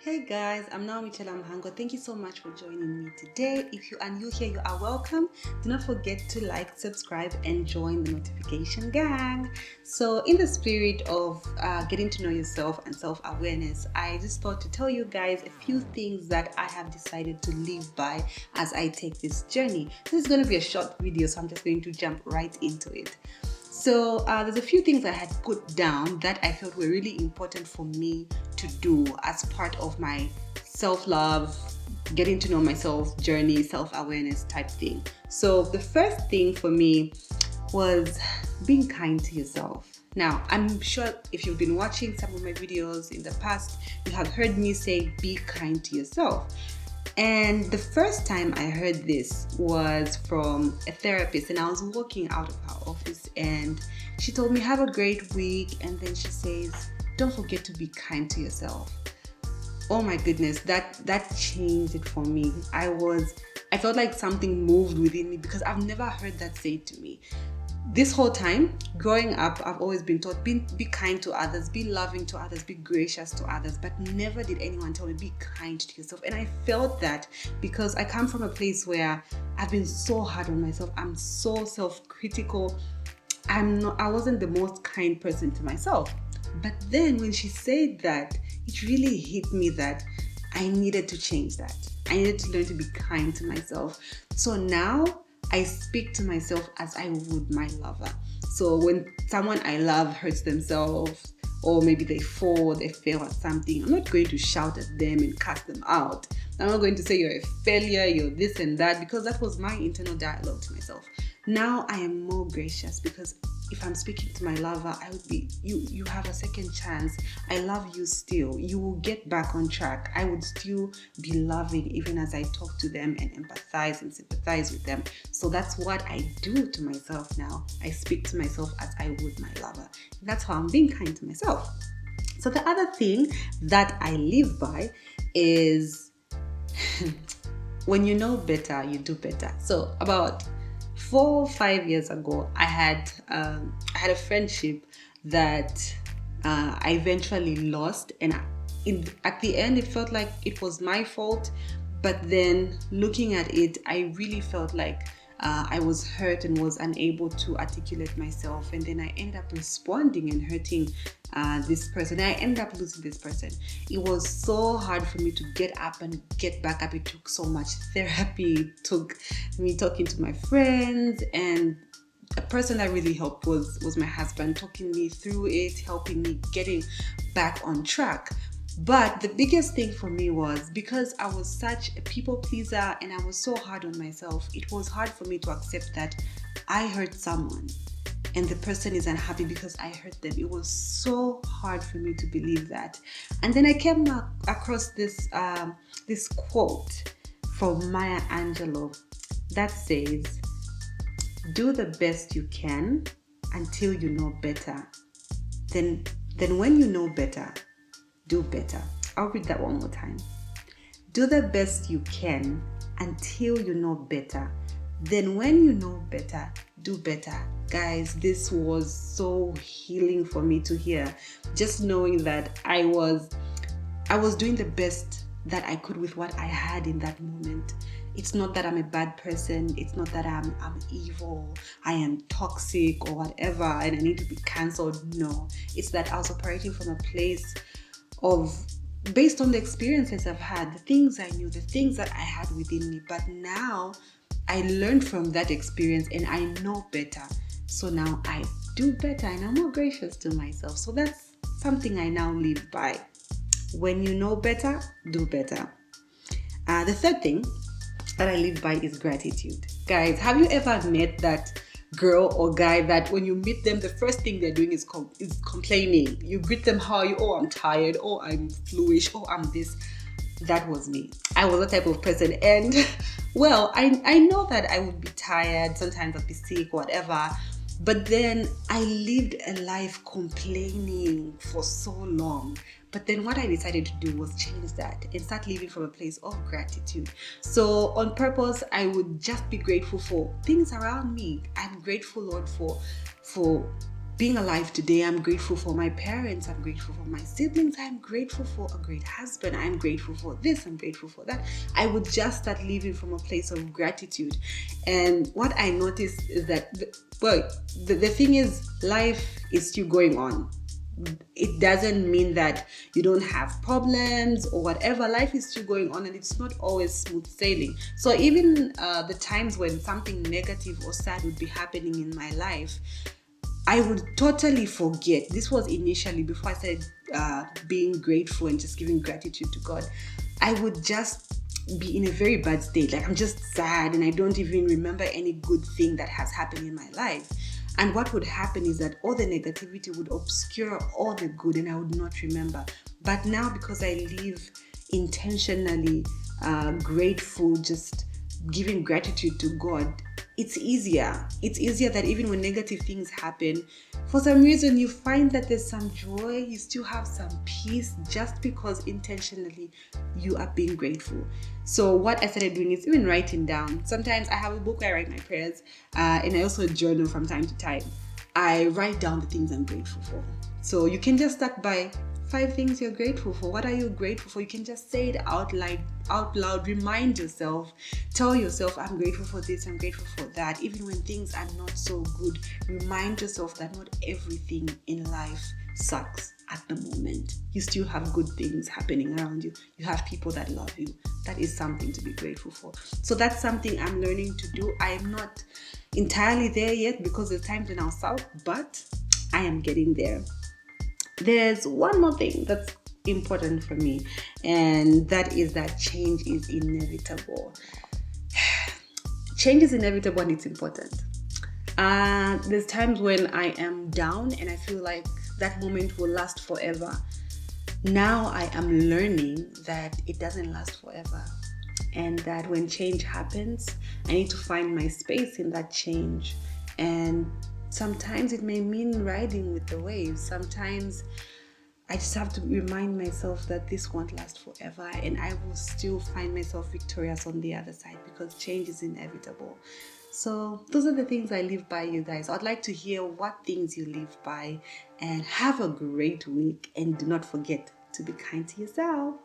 Hey guys, I'm Naomi Chelamhango. Thank you so much for joining me today. If you are new here, you are welcome. Do not forget to like, subscribe, and join the notification gang. So, in the spirit of getting to know yourself and self awareness, I just thought to tell you guys a few things that I have decided to live by as I take this journey. This is going to be a short video, so I'm just going to jump right into it. So there's a few things I had put down that I felt were really important for me to do as part of my self-love, getting to know myself journey, self-awareness type thing. So the first thing for me was being kind to yourself. Now, I'm sure if you've been watching some of my videos in the past, you have heard me say be kind to yourself. And the first time I heard this was from a therapist, and I was walking out of her office and she told me, have a great week. And then she says, don't forget to be kind to yourself. Oh my goodness, that changed it for me. I felt like something moved within me because I've never heard that said to me. This whole time, growing up, I've always been taught, be kind to others, be loving to others, be gracious to others, but never did anyone tell me, be kind to yourself. And I felt that because I come from a place where I've been so hard on myself. I'm so self-critical. I wasn't the most kind person to myself. But then when she said that, it really hit me that I needed to change that. I needed to learn to be kind to myself. So now, I speak to myself as I would my lover. So when someone I love hurts themselves, or maybe they fall, they fail at something, I'm not going to shout at them and cast them out. I'm not going to say you're a failure, you're this and that, because that was my internal dialogue to myself. Now I am more gracious because if I'm speaking to my lover, I would be, you have a second chance. I love you still. You will get back on track. I would still be loving even as I talk to them and empathize and sympathize with them. So that's what I do to myself now. I speak to myself as I would my lover. That's how I'm being kind to myself. So the other thing that I live by is when you know better, you do better. So about 4 or 5 years ago, I had a friendship that I eventually lost, and at the end, it felt like it was my fault. But then, looking at it, I really felt like I was hurt and was unable to articulate myself, and then I ended up responding and hurting this person. I ended up losing this person. It was so hard for me to get up and get back up. It took so much therapy. It took me talking to my friends, and a person that really helped was my husband, talking me through it, helping me getting back on track. But the biggest thing for me was because I was such a people pleaser and I was so hard on myself, it was hard for me to accept that I hurt someone and the person is unhappy because I hurt them. It was so hard for me to believe that. And then I came across this quote from Maya Angelou that says, do the best you can until you know better. Then when you know better, do better. I'll read that one more time. Do the best you can until you know better. Then when you know better, do better. Guys, this was so healing for me to hear. Just knowing that I was doing the best that I could with what I had in that moment. It's not that I'm a bad person. It's not that I'm evil. I am toxic or whatever and I need to be cancelled. No, it's that I was operating from a place of based on the experiences I've had, the things I knew, the things that I had within me. But now I learned from that experience and I know better. So now I do better and I'm more gracious to myself. So that's something I now live by. When you know better, do better. The third thing that I live by is gratitude. Guys, have you ever met that girl or guy that when you meet them, the first thing they're doing is complaining? You greet them, how are you? Oh, I'm tired. Oh, I'm fluish. Oh, I'm this. That was me. I was that type of person. And well, I know that I would be tired. Sometimes I'd be sick, whatever. But then I lived a life complaining for so long. But then what I decided to do was change that and start living from a place of gratitude. So on purpose, I would just be grateful for things around me. I'm grateful, Lord, for being alive today. I'm grateful for my parents. I'm grateful for my siblings. I'm grateful for a great husband. I'm grateful for this. I'm grateful for that. I would just start living from a place of gratitude. And what I noticed is that, the thing is, life is still going on. It doesn't mean that you don't have problems or whatever. Life is still going on, and it's not always smooth sailing. So even the times when something negative or sad would be happening in my life, I would totally forget. This was initially before I started being grateful and just giving gratitude to God. I would just be in a very bad state. Like, I'm just sad and I don't even remember any good thing that has happened in my life. And what would happen is that all the negativity would obscure all the good, and I would not remember. But now, because I live intentionally grateful, just giving gratitude to God, it's easier. It's easier that even when negative things happen, for some reason you find that there's some joy, you still have some peace, just because intentionally you are being grateful. So what I started doing is even writing down. Sometimes I have a book where I write my prayers, and I also journal from time to time. I write down the things I'm grateful for. So you can just start by 5 things you're grateful for. What are you grateful for? You can just say it out loud. Remind yourself. Tell yourself, I'm grateful for this, I'm grateful for that. Even when things are not so good, remind yourself that not everything in life sucks at the moment. You still have good things happening around you. You have people that love you. That is something to be grateful for. So that's something I'm learning to do. I am not entirely there yet, because there's times when I'll south, but I am getting there. There's one more thing that's important for me, and that is that change is inevitable. Change is inevitable, and it's important. There's times when I am down and I feel like that moment will last forever. Now I am learning that it doesn't last forever, and that when change happens, I need to find my space in that change. And sometimes it may mean riding with the waves. Sometimes I just have to remind myself that this won't last forever, and I will still find myself victorious on the other side, because change is inevitable. So those are the things I live by, you guys. I'd like to hear what things you live by, and have a great week, and do not forget to be kind to yourself.